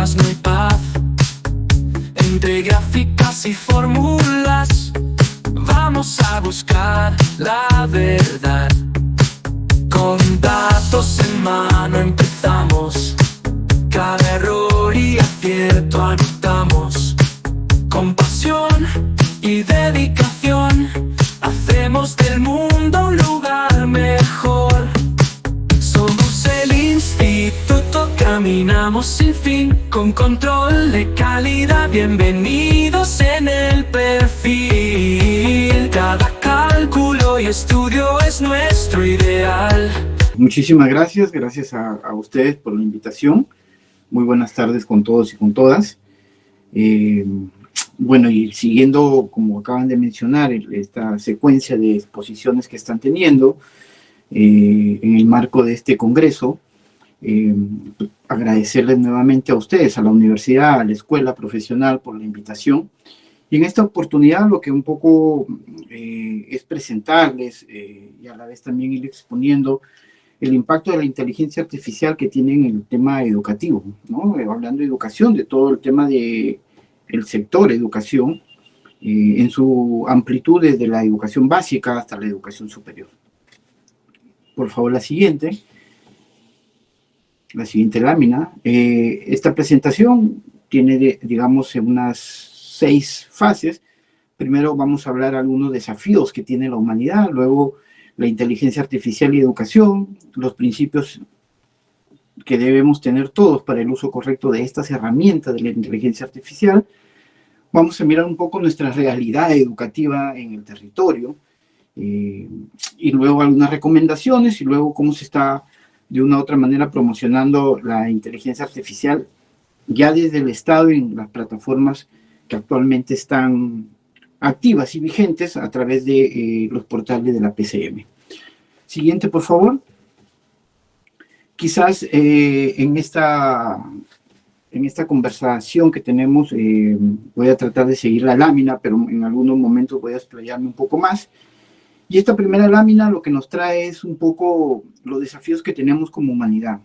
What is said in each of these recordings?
más no hay paz. Entre gráficas y fórmulas vamos a buscar la verdad. Con datos en mano empezamos, cada error y acierto anotamos. Con pasión y dedicación hacemos del mundo un lugar mejor. Somos el instituto, caminamos sin fin, con control de calidad. Bienvenidos en el perfil. Cada cálculo y estudio es nuestro ideal. Muchísimas gracias, gracias a ustedes por la invitación. Muy buenas tardes con todos y con todas. Bueno, y siguiendo, como acaban de mencionar, esta secuencia de exposiciones que están teniendo en el marco de este congreso, agradecerles nuevamente a ustedes, a la universidad, a la escuela profesional por la invitación. Y en esta oportunidad lo que un poco es presentarles y a la vez también ir exponiendo el impacto de la inteligencia artificial que tiene en el tema educativo, ¿no? Hablando de educación, de todo el tema de el sector educación, en su amplitud desde la educación básica hasta la educación superior. Por favor, la siguiente lámina. Esta presentación tiene, digamos, unas 6 fases. Primero vamos a hablar de algunos desafíos que tiene la humanidad, luego la inteligencia artificial y educación, los principios que debemos tener todos para el uso correcto de estas herramientas de la inteligencia artificial. Vamos a mirar un poco nuestra realidad educativa en el territorio, y luego algunas recomendaciones, y luego cómo se está de una u otra manera promocionando la inteligencia artificial ya desde el Estado en las plataformas que actualmente están activas y vigentes a través de los portales de la PCM. Siguiente, por favor. Quizás en esta conversación que tenemos voy a tratar de seguir la lámina, pero en algunos momentos voy a explayarme un poco más. Y esta primera lámina lo que nos trae es un poco los desafíos que tenemos como humanidad.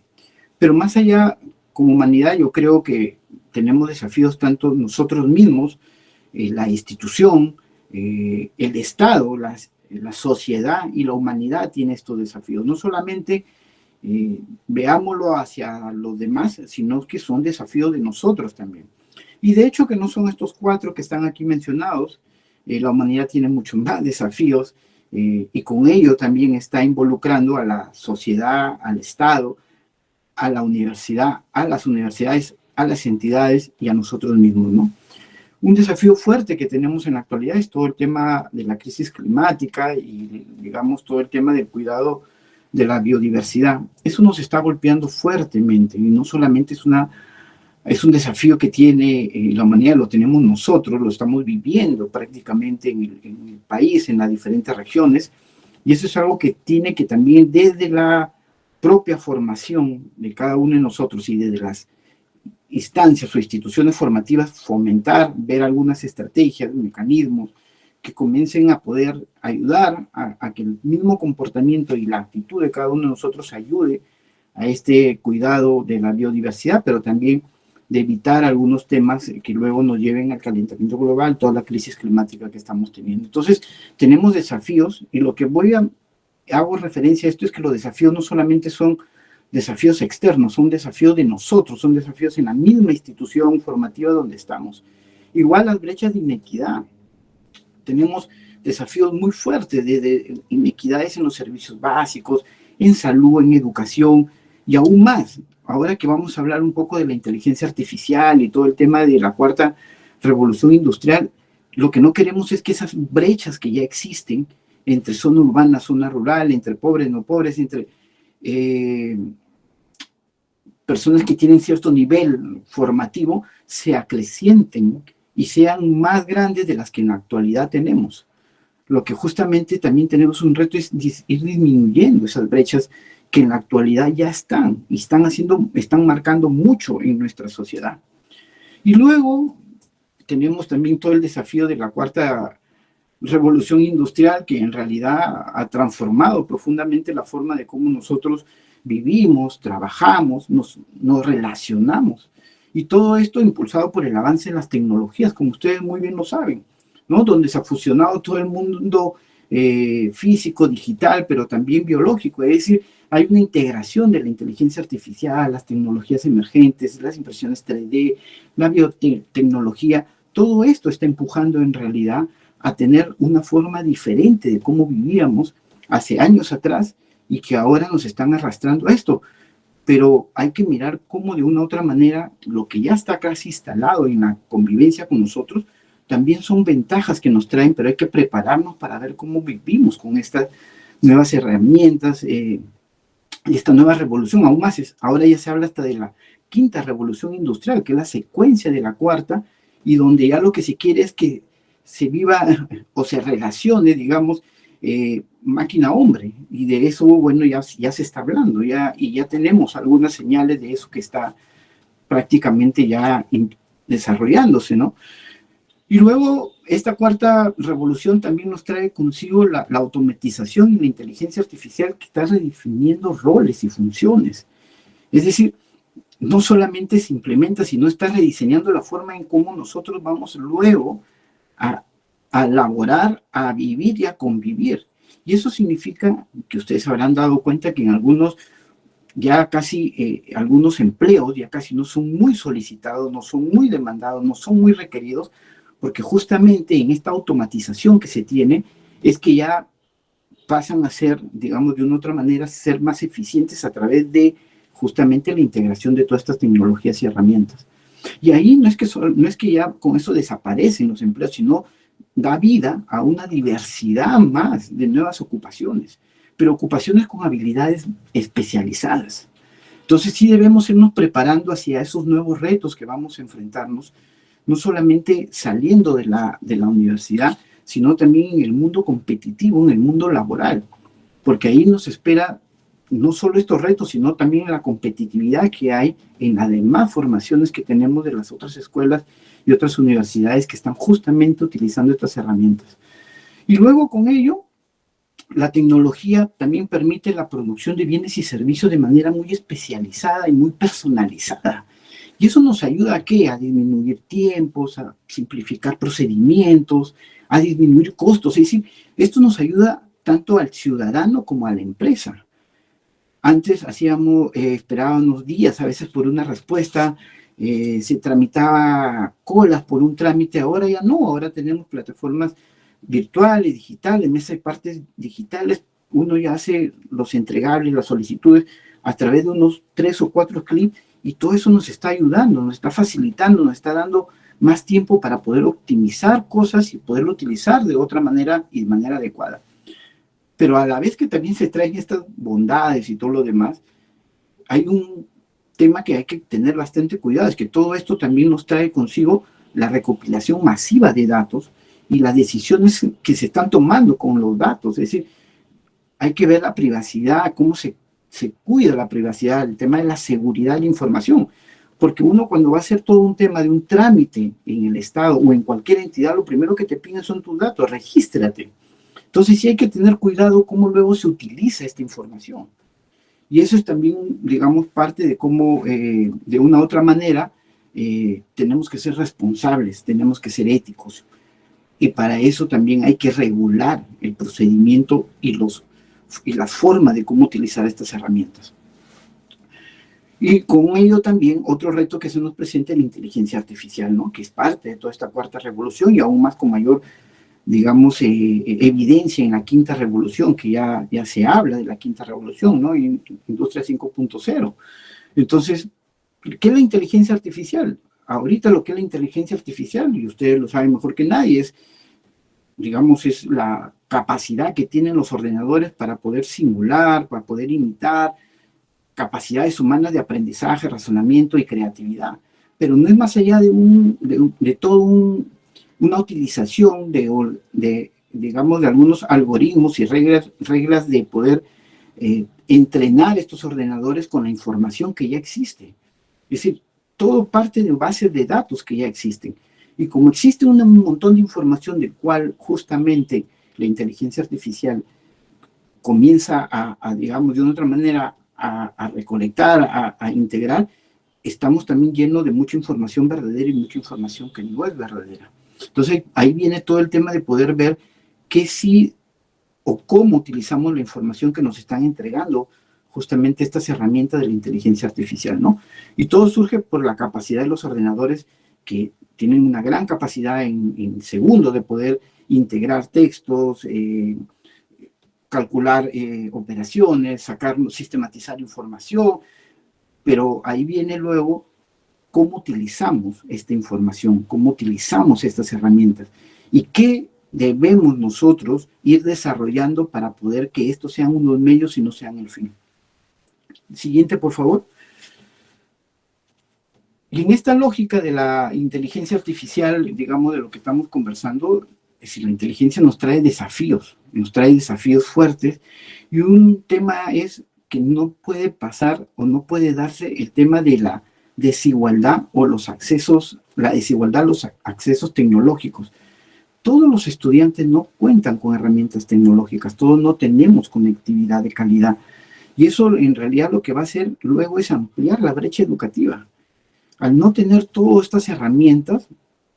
Pero más allá, como humanidad, yo creo que tenemos desafíos tanto nosotros mismos, la institución, el Estado, la sociedad y la humanidad tiene estos desafíos. No solamente veámoslo hacia los demás, sino que son desafíos de nosotros también. Y de hecho que no son estos 4 que están aquí mencionados, la humanidad tiene muchos más desafíos y con ello también está involucrando a la sociedad, al Estado, a la universidad, a las universidades, a las entidades y a nosotros mismos, ¿no? Un desafío fuerte que tenemos en la actualidad es todo el tema de la crisis climática y, digamos, todo el tema del cuidado de la biodiversidad. Eso nos está golpeando fuertemente y no solamente es un desafío que tiene la humanidad, lo tenemos nosotros, lo estamos viviendo prácticamente en el país, en las diferentes regiones, y eso es algo que tiene que también desde la propia formación de cada uno de nosotros y desde las instancias o instituciones formativas fomentar, ver algunas estrategias, mecanismos que comiencen a poder ayudar a que el mismo comportamiento y la actitud de cada uno de nosotros ayude a este cuidado de la biodiversidad, pero también de evitar algunos temas que luego nos lleven al calentamiento global, toda la crisis climática que estamos teniendo. Entonces, tenemos desafíos y lo que hago referencia a esto es que los desafíos no solamente son desafíos externos, son desafíos de nosotros, son desafíos en la misma institución formativa donde estamos. Igual las brechas de inequidad. Tenemos desafíos muy fuertes de inequidades en los servicios básicos, en salud, en educación y aún más. Ahora que vamos a hablar un poco de la inteligencia artificial y todo el tema de la 4ª revolución industrial, lo que no queremos es que esas brechas que ya existen entre zona urbana, zona rural, entre pobres, no pobres, entre personas que tienen cierto nivel formativo, se acrecienten y sean más grandes de las que en la actualidad tenemos. Lo que justamente también tenemos un reto es ir disminuyendo esas brechas que en la actualidad ya están y están marcando mucho en nuestra sociedad. Y luego tenemos también todo el desafío de la 4ª revolución industrial, que en realidad ha transformado profundamente la forma de cómo nosotros vivimos, trabajamos, nos relacionamos. Y todo esto impulsado por el avance en las tecnologías, como ustedes muy bien lo saben, ¿no? Donde se ha fusionado todo el mundo físico, digital, pero también biológico. Es decir, hay una integración de la inteligencia artificial, las tecnologías emergentes, las impresiones 3D, la biotecnología. Todo esto está empujando en realidad a tener una forma diferente de cómo vivíamos hace años atrás y que ahora nos están arrastrando a esto. Pero hay que mirar cómo de una u otra manera lo que ya está casi instalado en la convivencia con nosotros también son ventajas que nos traen, pero hay que prepararnos para ver cómo vivimos con estas nuevas herramientas, esta nueva revolución. Aún más, ahora ya se habla hasta de la quinta revolución industrial, que es la secuencia de la cuarta, y donde ya lo que se quiere es que se viva o se relacione, digamos, máquina-hombre, y de eso, bueno, ya se está hablando, y ya tenemos algunas señales de eso que está prácticamente ya desarrollándose, ¿no? Y luego, esta cuarta revolución también nos trae consigo la automatización y la inteligencia artificial que está redefiniendo roles y funciones. Es decir, no solamente se implementa, sino está rediseñando la forma en cómo nosotros vamos luego a laborar, a vivir y a convivir. Y eso significa que ustedes habrán dado cuenta que en algunos, ya casi, algunos empleos ya casi no son muy solicitados, no son muy demandados, no son muy requeridos, porque justamente en esta automatización que se tiene es que ya pasan a ser, digamos, de una u otra manera, ser más eficientes a través de justamente la integración de todas estas tecnologías y herramientas. Y ahí no es que ya con eso desaparecen los empleos, sino da vida a una diversidad más de nuevas ocupaciones, pero ocupaciones con habilidades especializadas. Entonces sí debemos irnos preparando hacia esos nuevos retos que vamos a enfrentarnos, no solamente saliendo de la universidad, sino también en el mundo competitivo, en el mundo laboral, porque ahí nos espera no solo estos retos, sino también la competitividad que hay en las demás formaciones que tenemos de las otras escuelas y otras universidades que están justamente utilizando estas herramientas. Y luego con ello, la tecnología también permite la producción de bienes y servicios de manera muy especializada y muy personalizada. Y eso nos ayuda a ¿qué? A disminuir tiempos, a simplificar procedimientos, a disminuir costos. Es decir, esto nos ayuda tanto al ciudadano como a la empresa. Antes esperábamos días a veces por una respuesta, se tramitaba colas por un trámite, ahora ya no, ahora tenemos plataformas virtuales, digitales, mesas de partes digitales, uno ya hace los entregables, las solicitudes a través de unos 3 o 4 clics y todo eso nos está ayudando, nos está facilitando, nos está dando más tiempo para poder optimizar cosas y poderlo utilizar de otra manera y de manera adecuada. Pero a la vez que también se traen estas bondades y todo lo demás, hay un tema que hay que tener bastante cuidado, es que todo esto también nos trae consigo la recopilación masiva de datos y las decisiones que se están tomando con los datos. Es decir, hay que ver la privacidad, cómo se cuida la privacidad, el tema de la seguridad de la información. Porque uno cuando va a hacer todo un tema de un trámite en el Estado o en cualquier entidad, lo primero que te piden son tus datos, regístrate. Entonces sí hay que tener cuidado cómo luego se utiliza esta información. Y eso es también, digamos, parte de cómo, de una u otra manera, tenemos que ser responsables, tenemos que ser éticos. Y para eso también hay que regular el procedimiento y la forma de cómo utilizar estas herramientas. Y con ello también otro reto que se nos presenta es la inteligencia artificial, ¿no? Que es parte de toda esta cuarta revolución y aún más con mayor, digamos, evidencia en la quinta revolución, que ya se habla de la quinta revolución, ¿no? En Industria 5.0. Entonces, ¿qué es la inteligencia artificial? Ahorita lo que es la inteligencia artificial, y ustedes lo saben mejor que nadie, es, digamos, es la capacidad que tienen los ordenadores para poder simular, para poder imitar, capacidades humanas de aprendizaje, razonamiento y creatividad. Pero no es más allá de todo una utilización digamos, de algunos algoritmos y reglas de poder entrenar estos ordenadores con la información que ya existe. Es decir, todo parte de bases de datos que ya existen. Y como existe un montón de información del cual justamente la inteligencia artificial comienza digamos, de una otra manera, a recolectar, a integrar, estamos también llenos de mucha información verdadera y mucha información que no es verdadera. Entonces, ahí viene todo el tema de poder ver qué sí o cómo utilizamos la información que nos están entregando justamente estas herramientas de la inteligencia artificial, ¿no? Y todo surge por la capacidad de los ordenadores que tienen una gran capacidad en segundos de poder integrar textos, calcular operaciones, sistematizar información, pero ahí viene luego cómo utilizamos esta información, cómo utilizamos estas herramientas y qué debemos nosotros ir desarrollando para poder que estos sean unos medios y no sean el fin. Siguiente, por favor. Y en esta lógica de la inteligencia artificial, digamos, de lo que estamos conversando, es decir, la inteligencia nos trae desafíos fuertes, y un tema es que no puede pasar o no puede darse el tema de la desigualdad o los accesos, la desigualdad a los accesos tecnológicos. Todos los estudiantes no cuentan con herramientas tecnológicas, todos no tenemos conectividad de calidad, y eso en realidad lo que va a hacer luego es ampliar la brecha educativa. Al no tener todas estas herramientas,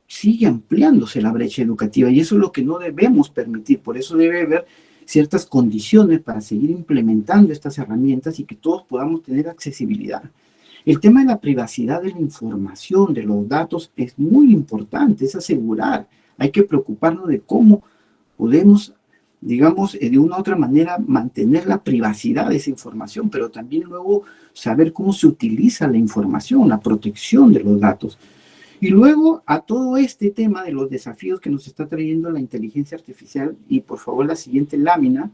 sigue ampliándose la brecha educativa, y eso es lo que no debemos permitir. Por eso debe haber ciertas condiciones para seguir implementando estas herramientas y que todos podamos tener accesibilidad. El tema de la privacidad de la información, de los datos, es muy importante, es asegurar. Hay que preocuparnos de cómo podemos, digamos, de una u otra manera mantener la privacidad de esa información, pero también luego saber cómo se utiliza la información, la protección de los datos. Y luego a todo este tema de los desafíos que nos está trayendo la inteligencia artificial, y por favor la siguiente lámina,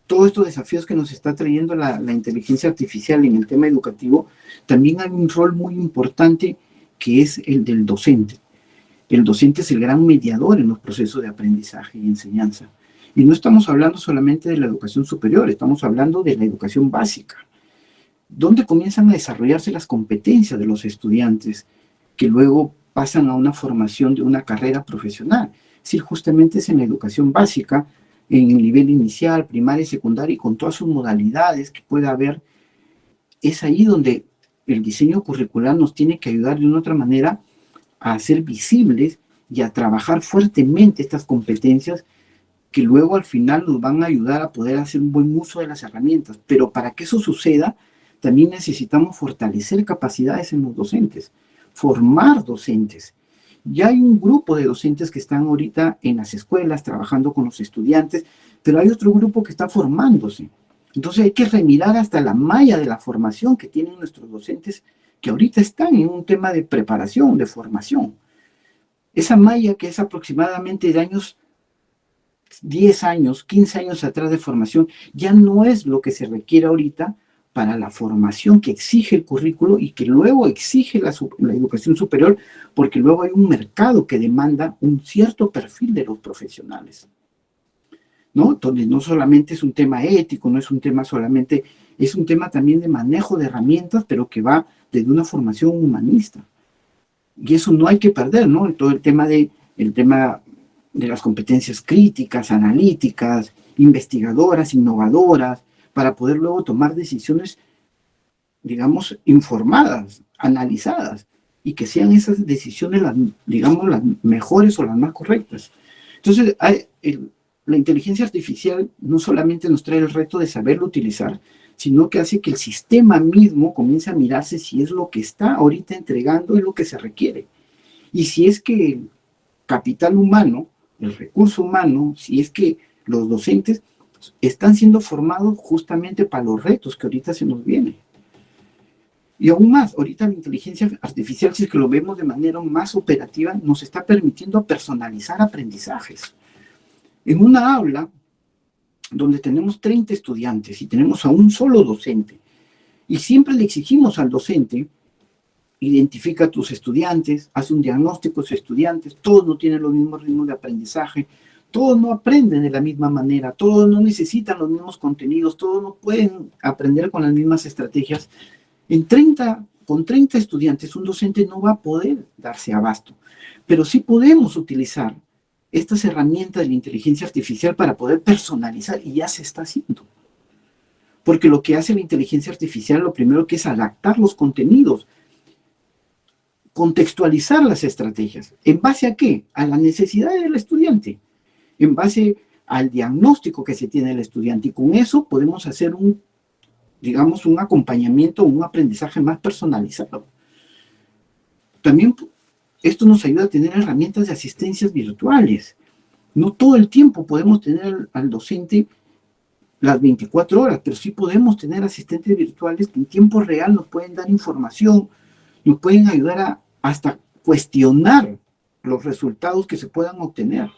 todos estos desafíos que nos está trayendo la inteligencia artificial en el tema educativo, también hay un rol muy importante que es el del docente. El docente es el gran mediador en los procesos de aprendizaje y enseñanza. Y no estamos hablando solamente de la educación superior, estamos hablando de la educación básica, donde comienzan a desarrollarse las competencias de los estudiantes que luego pasan a una formación de una carrera profesional. Es decir, justamente es en la educación básica, en el nivel inicial, primaria y secundaria, y con todas sus modalidades que pueda haber, es ahí donde el diseño curricular nos tiene que ayudar de una otra manera a hacer visibles y a trabajar fuertemente estas competencias que luego al final nos van a ayudar a poder hacer un buen uso de las herramientas. Pero para que eso suceda, también necesitamos fortalecer capacidades en los docentes, formar docentes. Ya hay un grupo de docentes que están ahorita en las escuelas trabajando con los estudiantes, pero hay otro grupo que está formándose. Entonces hay que remirar hasta la malla de la formación que tienen nuestros docentes que ahorita están en un tema de preparación, de formación. Esa malla que es aproximadamente de años, 10 años, 15 años atrás de formación, ya no es lo que se requiere ahorita para la formación que exige el currículo y que luego exige la educación superior, porque luego hay un mercado que demanda un cierto perfil de los profesionales, ¿no? Entonces, no solamente es un tema ético, no es un tema solamente, es un tema también de manejo de herramientas, pero que va desde una formación humanista. Y eso no hay que perder, ¿no? Todo el tema de las competencias críticas, analíticas, investigadoras, innovadoras, para poder luego tomar decisiones, digamos, informadas, analizadas, y que sean esas decisiones, digamos, las mejores o las más correctas. Entonces, la inteligencia artificial no solamente nos trae el reto de saberlo utilizar, sino que hace que el sistema mismo comience a mirarse si es lo que está ahorita entregando, es lo que se requiere. Y si es que el capital humano, el recurso humano, si es que los docentes están siendo formados justamente para los retos que ahorita se nos vienen. Y aún más, ahorita la inteligencia artificial, si es que lo vemos de manera más operativa, nos está permitiendo personalizar aprendizajes. En una aula donde tenemos 30 estudiantes y tenemos a un solo docente, y siempre le exigimos al docente, identifica a tus estudiantes, hace un diagnóstico de sus estudiantes, todos no tienen los mismos ritmos de aprendizaje, todos no aprenden de la misma manera, todos no necesitan los mismos contenidos, todos no pueden aprender con las mismas estrategias. Con 30 estudiantes, un docente no va a poder darse abasto, pero sí podemos utilizar estas herramientas de la inteligencia artificial para poder personalizar, y ya se está haciendo. porque lo que hace la inteligencia artificial, lo primero que es adaptar los contenidos, contextualizar las estrategias. ¿En base a qué? A la necesidad del estudiante, en base al diagnóstico que se tiene del estudiante, y con eso podemos hacer digamos, un acompañamiento, un aprendizaje más personalizado. También esto nos ayuda a tener herramientas de asistencias virtuales. No todo el tiempo podemos tener al docente las 24 horas, pero sí podemos tener asistentes virtuales que en tiempo real nos pueden dar información, nos pueden ayudar hasta cuestionar los resultados que se puedan obtener.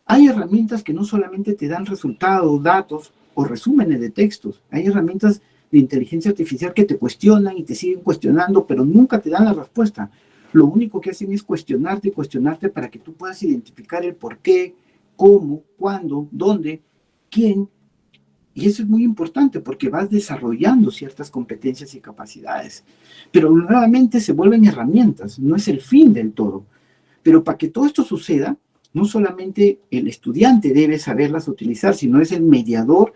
Hay herramientas que no solamente te dan resultados, datos o resúmenes de textos. Hay herramientas de inteligencia artificial que te cuestionan y te siguen cuestionando, pero nunca te dan la respuesta. Lo único que hacen es cuestionarte y cuestionarte para que tú puedas identificar el por qué, cómo, cuándo, dónde, quién. Y eso es muy importante porque vas desarrollando ciertas competencias y capacidades. Pero nuevamente se vuelven herramientas, no es el fin del todo. Pero para que todo esto suceda, no solamente el estudiante debe saberlas utilizar, sino es el mediador,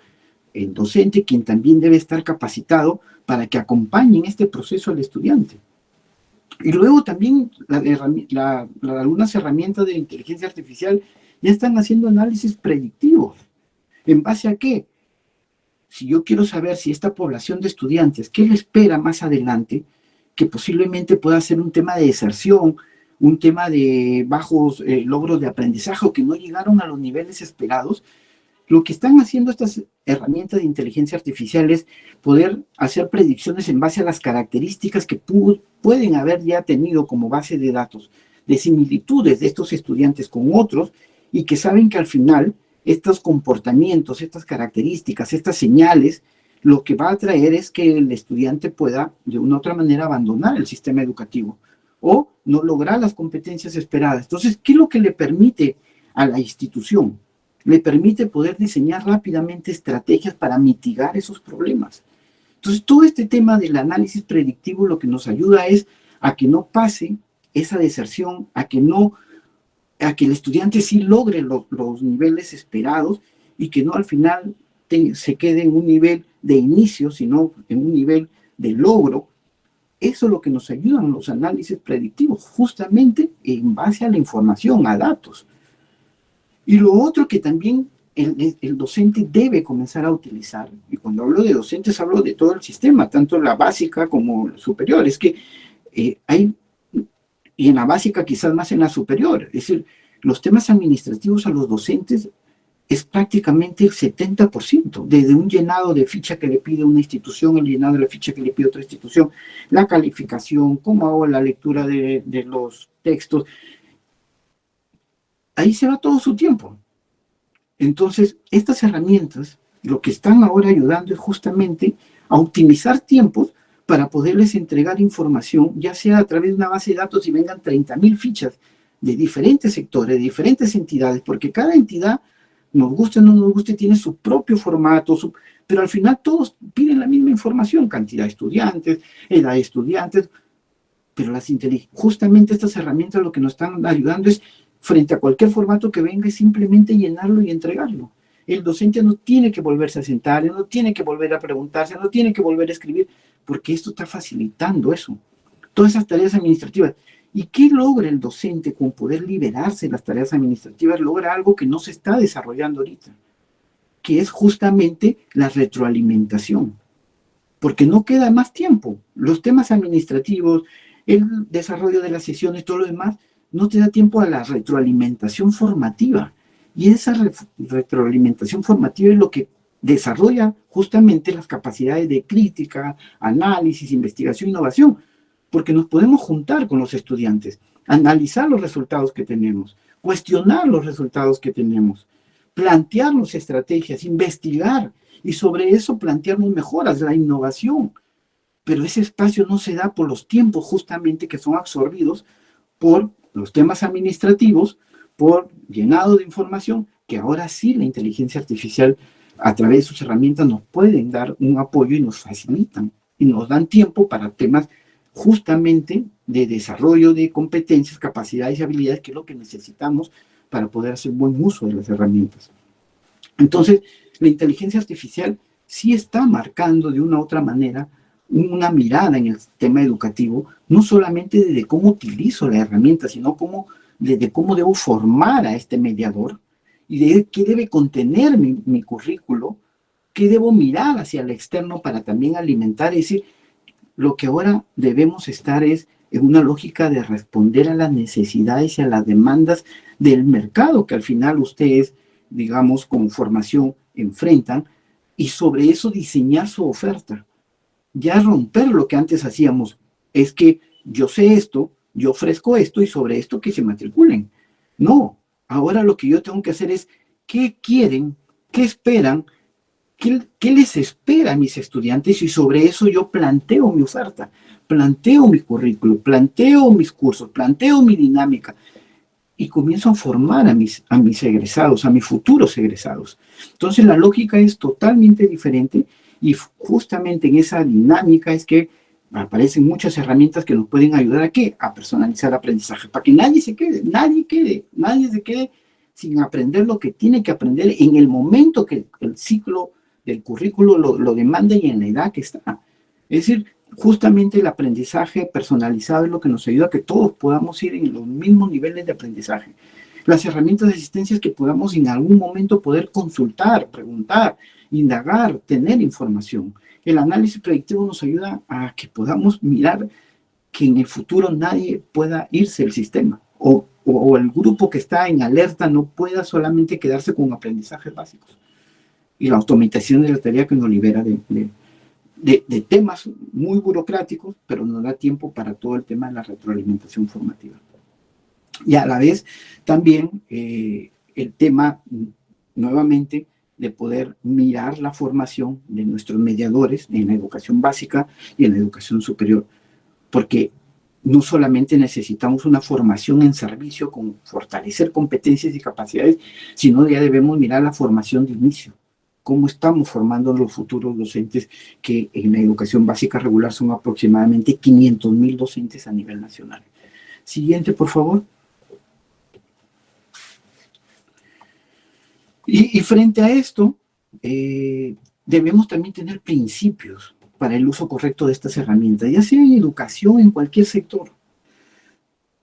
el docente, quien también debe estar capacitado para que acompañe en este proceso al estudiante. Y luego también algunas herramientas de inteligencia artificial ya están haciendo análisis predictivos. ¿En base a qué? Si yo quiero saber si esta población de estudiantes, ¿qué le espera más adelante? Que posiblemente pueda ser un tema de deserción, un tema de bajos logros de aprendizaje o que no llegaron a los niveles esperados. Lo que están haciendo estas herramientas de inteligencia artificial es poder hacer predicciones en base a las características que pueden haber ya tenido como base de datos, de similitudes de estos estudiantes con otros, y que saben que al final estos comportamientos, estas características, estas señales, lo que va a traer es que el estudiante pueda de una u otra manera abandonar el sistema educativo o no lograr las competencias esperadas. Entonces, ¿qué es lo que le permite a la institución? Le permite poder diseñar rápidamente estrategias para mitigar esos problemas. Entonces, todo este tema del análisis predictivo lo que nos ayuda es a que no pase esa deserción, a que el estudiante sí logre los niveles esperados y que no al final se quede en un nivel de inicio, sino en un nivel de logro. Eso es lo que nos ayudan los análisis predictivos, justamente en base a la información, a datos. Y lo otro que también el docente debe comenzar a utilizar, y cuando hablo de docentes hablo de todo el sistema, tanto la básica como la superior, es que y en la básica quizás más en la superior, es decir, los temas administrativos a los docentes es prácticamente el 70%, desde un llenado de ficha que le pide una institución, el llenado de la ficha que le pide otra institución, la calificación, cómo hago la lectura de los textos. Ahí se va todo su tiempo. Entonces, estas herramientas lo que están ahora ayudando es justamente a optimizar tiempos para poderles entregar información, ya sea a través de una base de datos y vengan 30.000 fichas de diferentes sectores, de diferentes entidades, porque cada entidad, nos guste o no nos guste, tiene su propio formato, pero al final todos piden la misma información, cantidad de estudiantes, edad de estudiantes, pero justamente estas herramientas lo que nos están ayudando es, frente a cualquier formato que venga, es simplemente llenarlo y entregarlo. El docente no tiene que volverse a sentar, no tiene que volver a preguntarse, no tiene que volver a escribir, porque esto está facilitando eso. Todas esas tareas administrativas. ¿Y qué logra el docente con poder liberarse de las tareas administrativas? Logra algo que no se está desarrollando ahorita, que es justamente la retroalimentación. Porque no queda más tiempo. Los temas administrativos, el desarrollo de las sesiones, todo lo demás, no te da tiempo a la retroalimentación formativa. Y esa retroalimentación formativa es lo que desarrolla justamente las capacidades de crítica, análisis, investigación, innovación, porque nos podemos juntar con los estudiantes, analizar los resultados que tenemos, cuestionar los resultados que tenemos, plantearnos estrategias, investigar, y sobre eso plantearnos mejoras, la innovación. Pero ese espacio no se da por los tiempos justamente que son absorbidos por los temas administrativos, por llenado de información, que ahora sí la inteligencia artificial a través de sus herramientas nos pueden dar un apoyo y nos facilitan y nos dan tiempo para temas justamente de desarrollo de competencias, capacidades y habilidades, que es lo que necesitamos para poder hacer buen uso de las herramientas. Entonces, la inteligencia artificial sí está marcando de una u otra manera una mirada en el tema educativo, no solamente desde cómo utilizo la herramienta, sino desde cómo debo formar a este mediador y de qué debe contener mi currículo, qué debo mirar hacia el externo para también alimentar. Es decir, lo que ahora debemos estar es en una lógica de responder a las necesidades y a las demandas del mercado que al final ustedes, digamos, con formación enfrentan, y sobre eso diseñar su oferta. Ya romper lo que antes hacíamos, es que yo sé esto, yo ofrezco esto y sobre esto que se matriculen. No, ahora lo que yo tengo que hacer es qué quieren, qué esperan, qué les espera a mis estudiantes, y sobre eso yo planteo mi oferta, planteo mi currículo, planteo mis cursos, planteo mi dinámica y comienzo a formar a mis egresados, a mis futuros egresados. Entonces la lógica es totalmente diferente, y justamente en esa dinámica es que aparecen muchas herramientas que nos pueden ayudar a ¿qué? A personalizar el aprendizaje, para que nadie se quede sin aprender lo que tiene que aprender en el momento que el ciclo del currículo lo demanda y en la edad que está. Es decir, justamente el aprendizaje personalizado es lo que nos ayuda a que todos podamos ir en los mismos niveles de aprendizaje. Las herramientas de asistencia es que podamos en algún momento poder consultar, preguntar, indagar, tener información. El análisis predictivo nos ayuda a que podamos mirar que en el futuro nadie pueda irse del sistema, o el grupo que está en alerta no pueda solamente quedarse con aprendizajes básicos. Y la automatización de la tarea que nos libera de temas muy burocráticos, pero nos da tiempo para todo el tema de la retroalimentación formativa. Y a la vez también el tema, nuevamente, de poder mirar la formación de nuestros mediadores en la educación básica y en la educación superior, porque no solamente necesitamos una formación en servicio con fortalecer competencias y capacidades, sino ya debemos mirar la formación de inicio. Cómo estamos formando a los futuros docentes, que en la educación básica regular son aproximadamente 500,000 docentes a nivel nacional. Siguiente, por favor. Y frente a esto, debemos también tener principios para el uso correcto de estas herramientas, ya sea en educación, en cualquier sector.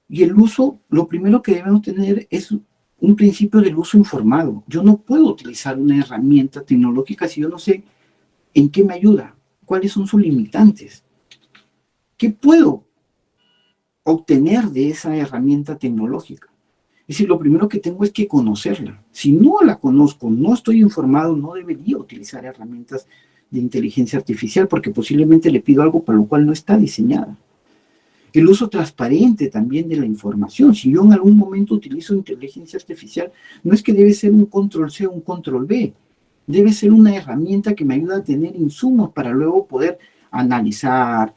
Y el uso, lo primero que debemos tener es un principio del uso informado. Yo no puedo utilizar una herramienta tecnológica si yo no sé en qué me ayuda, cuáles son sus limitantes, qué puedo obtener de esa herramienta tecnológica. Es decir, lo primero que tengo es que conocerla. Si no la conozco, no estoy informado, no debería utilizar herramientas de inteligencia artificial, porque posiblemente le pido algo para lo cual no está diseñada. El uso transparente también de la información. Si yo en algún momento utilizo inteligencia artificial, no es que debe ser un control C o un control B. Debe ser una herramienta que me ayuda a tener insumos para luego poder analizar,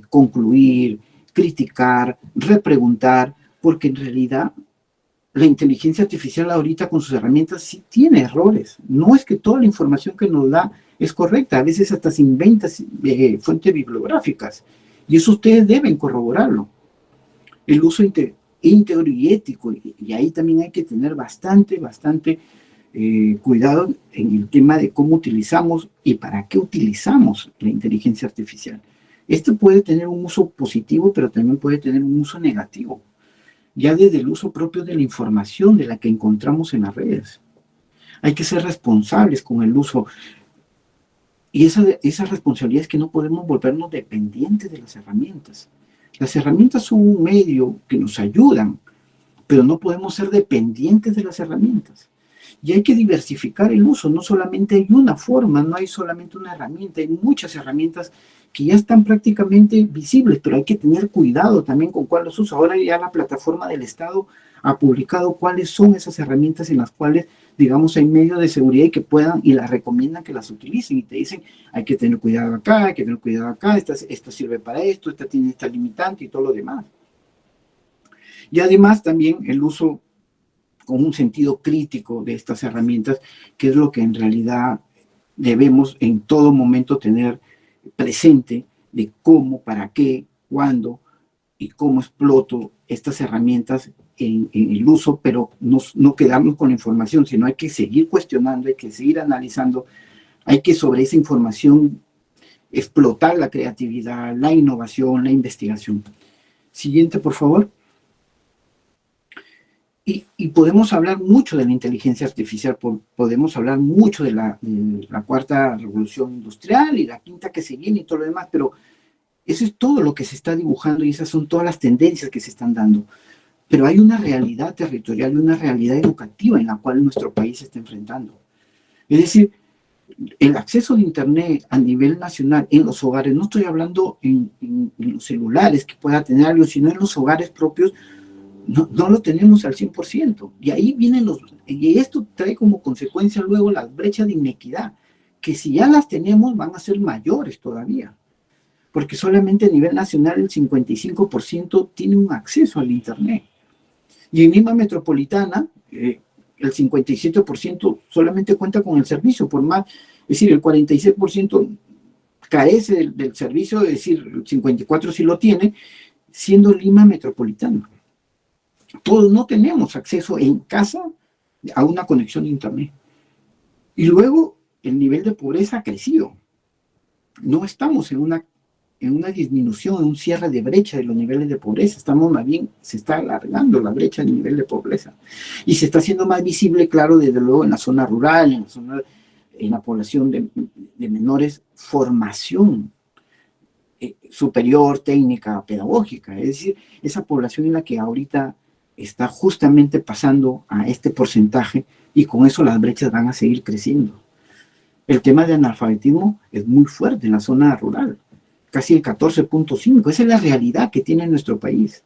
concluir, criticar, repreguntar, porque en realidad la inteligencia artificial ahorita con sus herramientas sí tiene errores. No es que toda la información que nos da es correcta. A veces hasta se inventa fuentes bibliográficas. Y eso ustedes deben corroborarlo. El uso íntegro y ético. Y ahí también hay que tener bastante cuidado en el tema de cómo utilizamos y para qué utilizamos la inteligencia artificial. Esto puede tener un uso positivo, pero también puede tener un uso negativo, ya desde el uso propio de la información de la que encontramos en las redes. Hay que ser responsables con el uso. Y esa responsabilidad es que no podemos volvernos dependientes de las herramientas. Las herramientas son un medio que nos ayudan, pero no podemos ser dependientes de las herramientas. Y hay que diversificar el uso. No solamente hay una forma, no hay solamente una herramienta, hay muchas herramientas que ya están prácticamente visibles, pero hay que tener cuidado también con cuál los usa. Ahora ya la plataforma del Estado ha publicado cuáles son esas herramientas en las cuales, digamos, hay medios de seguridad y que puedan, y las recomiendan que las utilicen, y te dicen, hay que tener cuidado acá, hay que tener cuidado acá, esto sirve para esto, esta tiene esta limitante y todo lo demás. Y además también el uso con un sentido crítico de estas herramientas, que es lo que en realidad debemos en todo momento tener presente, de cómo, para qué, cuándo y cómo exploto estas herramientas en el uso, pero no quedarnos con la información, sino hay que seguir cuestionando, hay que seguir analizando Hay que sobre esa información explotar la creatividad, la innovación, la investigación. Siguiente, por favor. Y podemos hablar mucho de la inteligencia artificial, podemos hablar mucho de la cuarta revolución industrial y la quinta que se viene y todo lo demás, pero eso es todo lo que se está dibujando y esas son todas las tendencias que se están dando. Pero hay una realidad territorial y una realidad educativa en la cual nuestro país se está enfrentando. Es decir, el acceso de Internet a nivel nacional en los hogares, no estoy hablando en los celulares que pueda tener algo, sino en los hogares propios, no lo tenemos al 100%. Y ahí vienen y esto trae como consecuencia luego las brechas de inequidad, que si ya las tenemos van a ser mayores todavía. Porque solamente a nivel nacional el 55% tiene un acceso al Internet. Y en Lima Metropolitana, el 57% solamente cuenta con el servicio, por más, es decir, el 46% carece del servicio, es decir, el 54% sí lo tiene, siendo Lima Metropolitana. Todos no tenemos acceso en casa a una conexión de Internet. Y luego el nivel de pobreza ha crecido. No estamos en una disminución, en un cierre de brecha de los niveles de pobreza. Estamos más bien, se está alargando la brecha del nivel de pobreza. Y se está haciendo más visible, claro, desde luego en la zona rural, en la población de menores formación superior, técnica, pedagógica. Es decir, esa población en la que ahorita está justamente pasando a este porcentaje y con eso las brechas van a seguir creciendo. El tema de analfabetismo es muy fuerte en la zona rural, casi el 14.5%. Esa es la realidad que tiene nuestro país.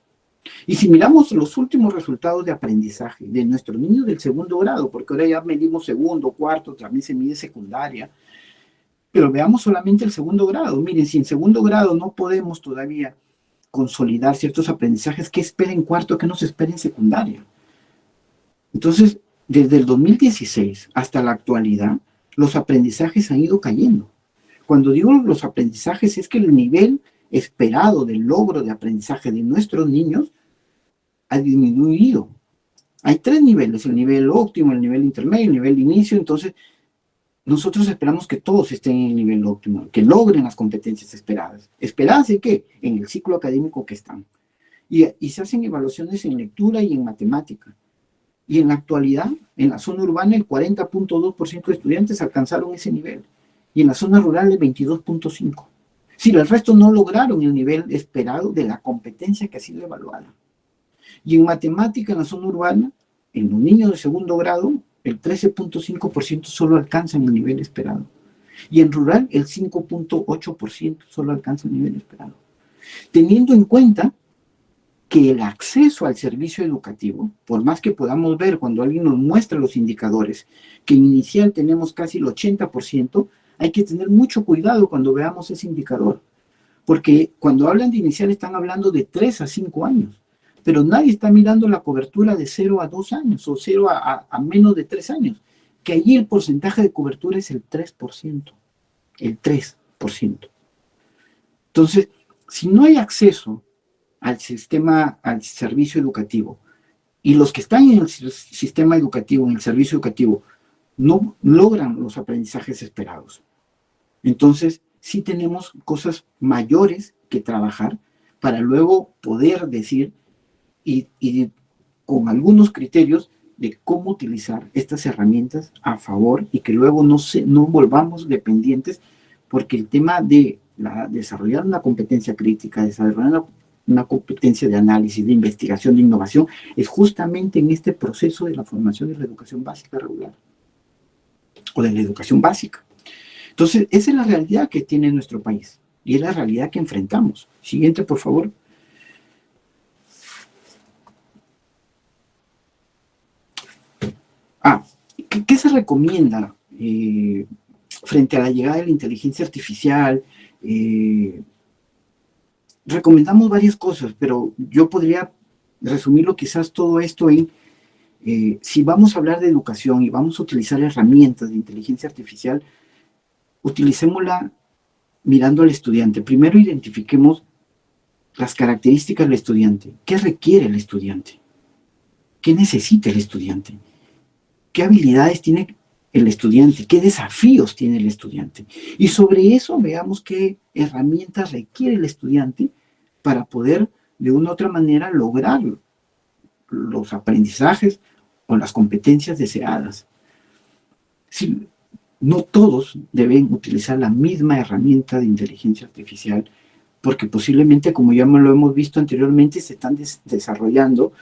Y si miramos los últimos resultados de aprendizaje de nuestros niños del segundo grado, porque ahora ya medimos segundo, cuarto, también se mide secundaria, pero veamos solamente el segundo grado. Miren, si en segundo grado no podemos todavía consolidar ciertos aprendizajes, ¿qué espera en cuarto? ¿Qué nos espera en secundaria? Entonces, desde el 2016 hasta la actualidad, los aprendizajes han ido cayendo. Cuando digo los aprendizajes es que el nivel esperado del logro de aprendizaje de nuestros niños ha disminuido. Hay 3 niveles, el nivel óptimo, el nivel intermedio, el nivel de inicio. Entonces, nosotros esperamos que todos estén en el nivel óptimo, que logren las competencias esperadas. ¿Esperadas en qué? En el ciclo académico que están. Y se hacen evaluaciones en lectura y en matemática. Y en la actualidad, en la zona urbana, el 40.2% de estudiantes alcanzaron ese nivel. Y en la zona rural, el 22.5%. Si el resto no lograron el nivel esperado de la competencia que ha sido evaluada. Y en matemática, en la zona urbana, en los niños de segundo grado, el 13.5% solo alcanzan el nivel esperado. Y en rural, el 5.8% solo alcanza el nivel esperado. Teniendo en cuenta que el acceso al servicio educativo, por más que podamos ver cuando alguien nos muestra los indicadores, que en inicial tenemos casi el 80%, hay que tener mucho cuidado cuando veamos ese indicador. Porque cuando hablan de inicial están hablando de 3 a 5 años. Pero nadie está mirando la cobertura de 0 a 2 años o 0 a menos de 3 años, que allí el porcentaje de cobertura es el 3%, el 3%. Entonces, si no hay acceso al servicio educativo, y los que están en el sistema educativo, en el servicio educativo, no logran los aprendizajes esperados, entonces sí tenemos cosas mayores que trabajar para luego poder decir y con algunos criterios de cómo utilizar estas herramientas a favor y que luego no volvamos dependientes, porque el tema de desarrollar una competencia crítica, desarrollar una competencia de análisis, de investigación, de innovación, es justamente en este proceso de la formación de la educación básica regular o de la educación básica. Entonces, esa es la realidad que tiene nuestro país y es la realidad que enfrentamos. Siguiente, por favor. ¿Qué se recomienda frente a la llegada de la inteligencia artificial? Recomendamos varias cosas, pero yo podría resumirlo quizás todo esto en, si vamos a hablar de educación y vamos a utilizar herramientas de inteligencia artificial, utilicémosla mirando al estudiante. Primero identifiquemos las características del estudiante. ¿Qué requiere el estudiante? ¿Qué necesita el estudiante? ¿Qué habilidades tiene el estudiante, qué desafíos tiene el estudiante. Y sobre eso veamos qué herramientas requiere el estudiante para poder, de una u otra manera, lograr los aprendizajes o las competencias deseadas. Si, no todos deben utilizar la misma herramienta de inteligencia artificial, porque posiblemente, como ya lo hemos visto anteriormente, se están desarrollando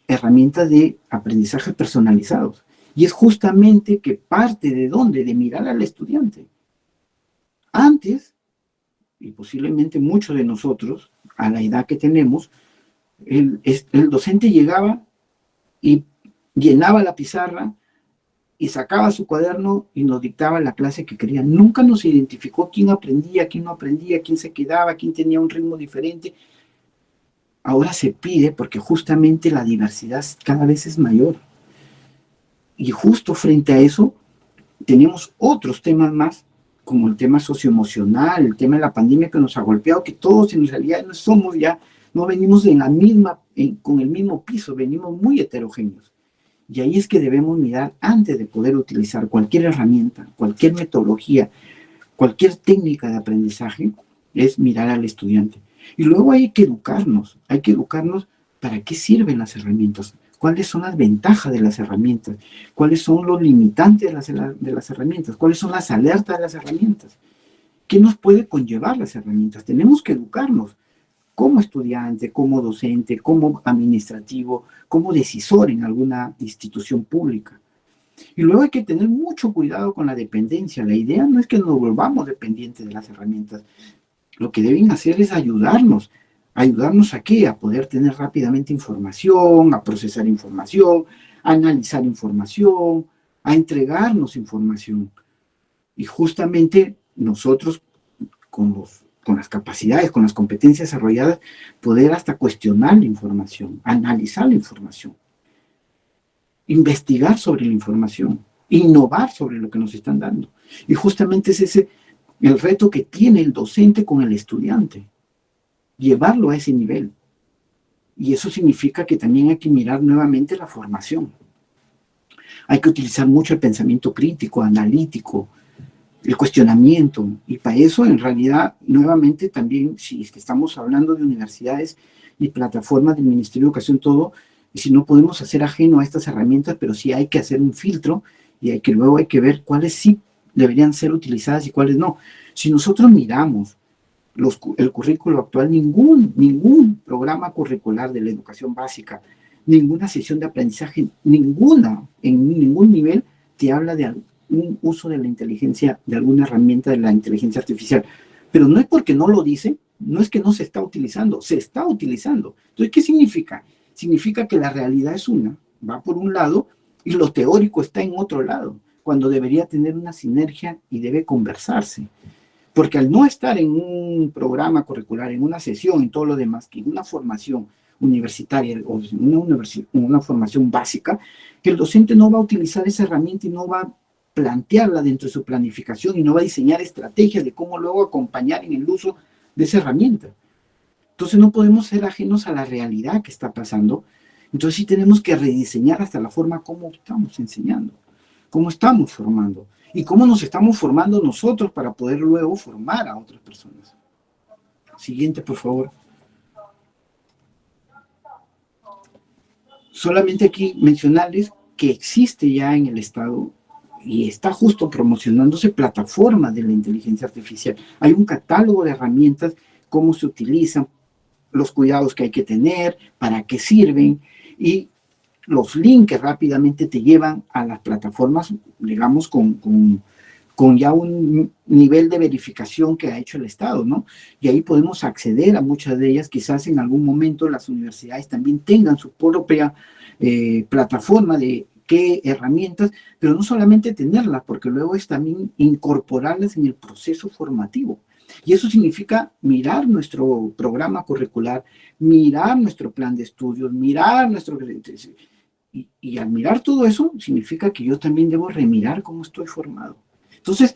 herramientas de aprendizaje personalizados. Y es justamente que parte de dónde, de mirar al estudiante. Antes, y posiblemente muchos de nosotros, a la edad que tenemos, el docente llegaba y llenaba la pizarra y sacaba su cuaderno y nos dictaba la clase que quería. Nunca nos identificó quién aprendía, quién no aprendía, quién se quedaba, quién tenía un ritmo diferente. Ahora se pide porque justamente la diversidad cada vez es mayor. Y justo frente a eso tenemos otros temas más, como el tema socioemocional, el tema de la pandemia que nos ha golpeado, que todos en realidad no somos ya, no venimos en la misma, con el mismo piso, venimos muy heterogéneos. Y ahí es que debemos mirar antes de poder utilizar cualquier herramienta, cualquier metodología, cualquier técnica de aprendizaje, es mirar al estudiante. Y luego hay que educarnos para qué sirven las herramientas, cuáles son las ventajas de las herramientas, cuáles son los limitantes de las herramientas, cuáles son las alertas de las herramientas, qué nos puede conllevar las herramientas. Tenemos que educarnos como estudiante, como docente, como administrativo, como decisor en alguna institución pública. Y luego hay que tener mucho cuidado con la dependencia. La idea no es que nos volvamos dependientes de las herramientas. Lo que deben hacer es ayudarnos. ¿Ayudarnos a qué? A poder tener rápidamente información, a procesar información, a analizar información, a entregarnos información. Y justamente nosotros, con las capacidades, con las competencias desarrolladas, poder hasta cuestionar la información, analizar la información, investigar sobre la información, innovar sobre lo que nos están dando. Y justamente es ese el reto que tiene el docente con el estudiante, llevarlo a ese nivel. Y eso significa que también hay que mirar nuevamente la formación. Hay que utilizar mucho el pensamiento crítico, analítico, el cuestionamiento, y para eso en realidad nuevamente también, si es que estamos hablando de universidades y plataformas del Ministerio de Educación, todo, y si no podemos hacer ajeno a estas herramientas, pero sí hay que hacer un filtro y luego hay que ver cuáles sí deberían ser utilizadas y cuáles no. Si nosotros miramos el currículo actual, ningún programa curricular de la educación básica, ninguna sesión de aprendizaje, en ningún nivel te habla de un uso de la inteligencia, de alguna herramienta de la inteligencia artificial. Pero no es porque no lo dice, no es que no se está utilizando, se está utilizando. Entonces, ¿qué significa? Significa que la realidad es una, va por un lado, y lo teórico está en otro lado, cuando debería tener una sinergia y debe conversarse. Porque al no estar en un programa curricular, en una sesión, en todo lo demás, que en una formación universitaria o una formación básica, que el docente no va a utilizar esa herramienta y no va a plantearla dentro de su planificación y no va a diseñar estrategias de cómo luego acompañar en el uso de esa herramienta. Entonces no podemos ser ajenos a la realidad que está pasando. Entonces sí tenemos que rediseñar hasta la forma como estamos enseñando, cómo estamos formando y cómo nos estamos formando nosotros para poder luego formar a otras personas. Siguiente, por favor. Solamente aquí mencionarles que existe ya en el Estado y está justo promocionándose plataformas de la inteligencia artificial. Hay un catálogo de herramientas, cómo se utilizan, los cuidados que hay que tener, para qué sirven, y los links que rápidamente te llevan a las plataformas, digamos, con ya un nivel de verificación que ha hecho el Estado, ¿no? Y ahí podemos acceder a muchas de ellas. Quizás en algún momento las universidades también tengan su propia plataforma de qué herramientas, pero no solamente tenerlas, porque luego es también incorporarlas en el proceso formativo. Y eso significa mirar nuestro programa curricular, mirar nuestro plan de estudios, mirar nuestro... Y al mirar todo eso, significa que yo también debo remirar cómo estoy formado. Entonces,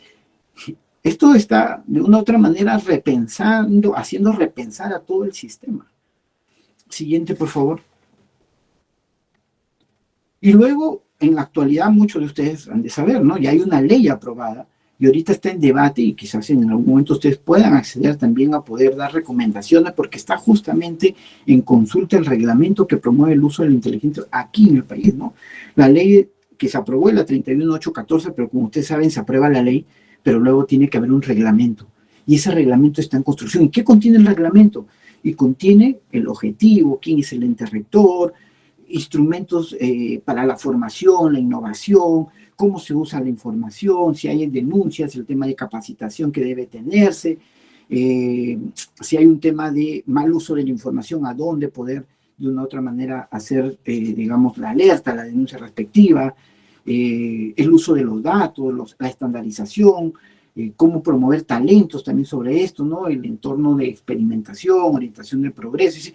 esto está de una u otra manera repensando, haciendo repensar a todo el sistema. Siguiente, por favor. Y luego, en la actualidad muchos de ustedes han de saber, ¿no? Ya hay una ley aprobada y ahorita está en debate y quizás en algún momento ustedes puedan acceder también a poder dar recomendaciones porque está justamente en consulta el reglamento que promueve el uso de la inteligencia aquí en el país, ¿no? La ley que se aprobó es la 31814, pero como ustedes saben se aprueba la ley, pero luego tiene que haber un reglamento y ese reglamento está en construcción. ¿Y qué contiene el reglamento? Y contiene el objetivo, quién es el ente rector, instrumentos para la formación, la innovación, cómo se usa la información, si hay denuncias, el tema de capacitación que debe tenerse, si hay un tema de mal uso de la información, a dónde poder de una u otra manera hacer, digamos, la alerta, la denuncia respectiva, el uso de los datos, la estandarización, cómo promover talentos también sobre esto, ¿no? El entorno de experimentación, orientación del progreso.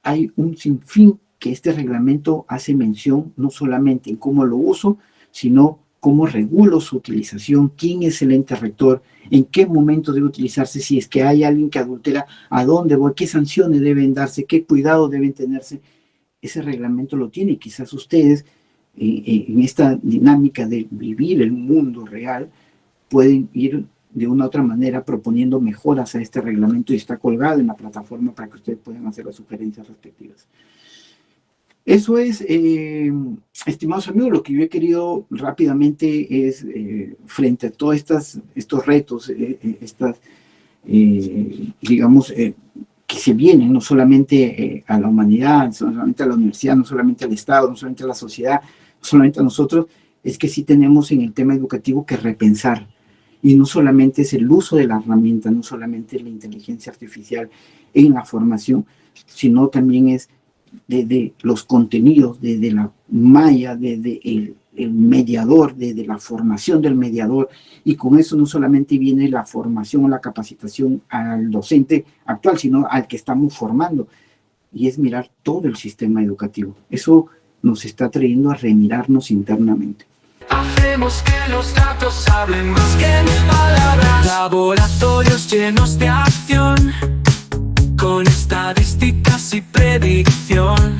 Hay un sinfín que este reglamento hace mención no solamente en cómo lo uso, sino cómo regulo su utilización, quién es el ente rector, en qué momento debe utilizarse, si es que hay alguien que adultera, a dónde voy, qué sanciones deben darse, qué cuidados deben tenerse. Ese reglamento lo tiene y quizás ustedes en esta dinámica de vivir el mundo real pueden ir de una u otra manera proponiendo mejoras a este reglamento y está colgado en la plataforma para que ustedes puedan hacer las sugerencias respectivas. Eso es, estimados amigos, lo que yo he querido rápidamente es, frente a todos estos retos, digamos, que se vienen no solamente a la humanidad, no solamente a la universidad, no solamente al Estado, no solamente a la sociedad, no solamente a nosotros, es que sí tenemos en el tema educativo que repensar. Y no solamente es el uso de la herramienta, no solamente la inteligencia artificial en la formación, sino también es de los contenidos, de la malla, el mediador, de la formación del mediador, y con eso no solamente viene la formación o la capacitación al docente actual, sino al que estamos formando, y es mirar todo el sistema educativo. Eso nos está trayendo a remirarnos internamente. Hacemos que los datos hablen más que palabras. Laboratorios llenos de acción, con estadísticas y predicción.